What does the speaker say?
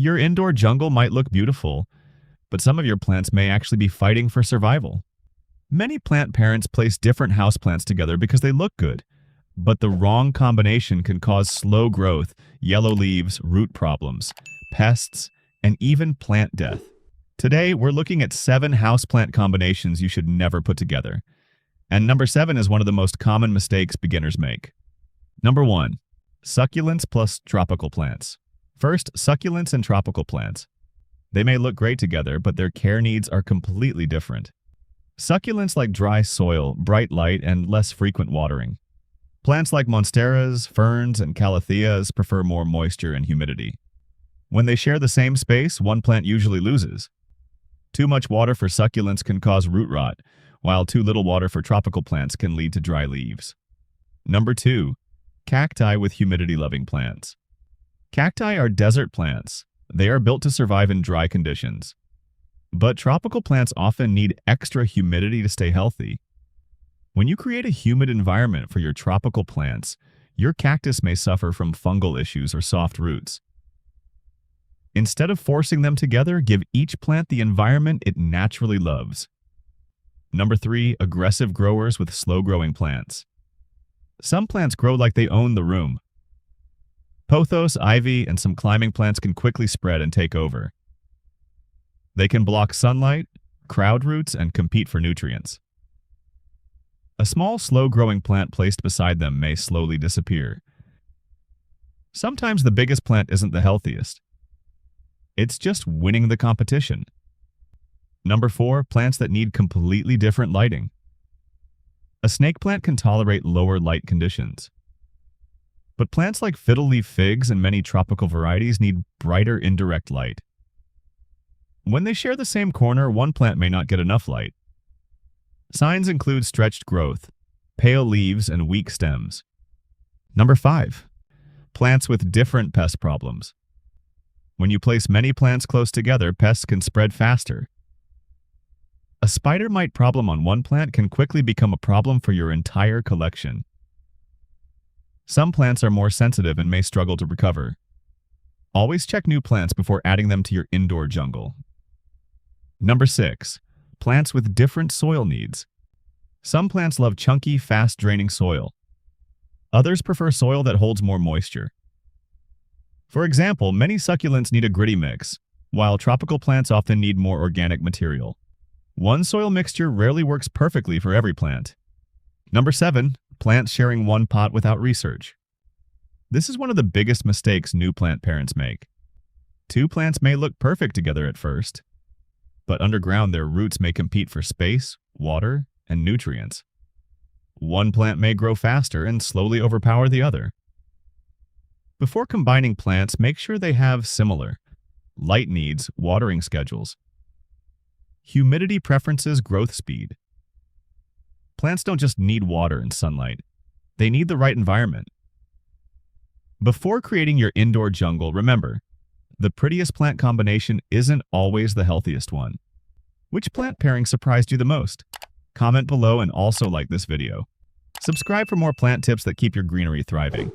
Your indoor jungle might look beautiful, but some of your plants may actually be fighting for survival. Many plant parents place different houseplants together because they look good, but the wrong combination can cause slow growth, yellow leaves, root problems, pests, and even plant death. Today, we're looking at 7 houseplant combinations you should never put together. And number 7 is one of the most common mistakes beginners make. Number 1. Succulents plus tropical plants. First, succulents and tropical plants. They may look great together, but their care needs are completely different. Succulents like dry soil, bright light, and less frequent watering. Plants like monsteras, ferns, and calatheas prefer more moisture and humidity. When they share the same space, one plant usually loses. Too much water for succulents can cause root rot, while too little water for tropical plants can lead to dry leaves. Number 2. Cacti with humidity-loving plants. Cacti are desert plants. They are built to survive in dry conditions. But tropical plants often need extra humidity to stay healthy. When you create a humid environment for your tropical plants, your cactus may suffer from fungal issues or soft roots. Instead of forcing them together, give each plant the environment it naturally loves. Number 3. Aggressive growers with slow-growing plants. Some plants grow like they own the room. Pothos, ivy, and some climbing plants can quickly spread and take over. They can block sunlight, crowd roots, and compete for nutrients. A small, slow-growing plant placed beside them may slowly disappear. Sometimes the biggest plant isn't the healthiest. It's just winning the competition. Number 4. Plants that need completely different lighting. A snake plant can tolerate lower light conditions. But plants like fiddle-leaf figs and many tropical varieties need brighter indirect light. When they share the same corner, one plant may not get enough light. Signs include stretched growth, pale leaves, and weak stems. Number 5. Plants with different pest problems. When you place many plants close together, pests can spread faster. A spider mite problem on one plant can quickly become a problem for your entire collection. Some plants are more sensitive and may struggle to recover. Always check new plants before adding them to your indoor jungle. Number 6. Plants with different soil needs. Some plants love chunky, fast-draining soil. Others prefer soil that holds more moisture. For example, many succulents need a gritty mix, while tropical plants often need more organic material. One soil mixture rarely works perfectly for every plant. Number 7. Plants sharing one pot without research. This is one of the biggest mistakes new plant parents make. 2 plants may look perfect together at first, but underground their roots may compete for space, water, and nutrients. One plant may grow faster and slowly overpower the other. Before combining plants, make sure they have similar light needs, watering schedules, humidity preferences, growth speed. Plants don't just need water and sunlight. They need the right environment. Before creating your indoor jungle, remember, the prettiest plant combination isn't always the healthiest one. Which plant pairing surprised you the most? Comment below and also like this video. Subscribe for more plant tips that keep your greenery thriving.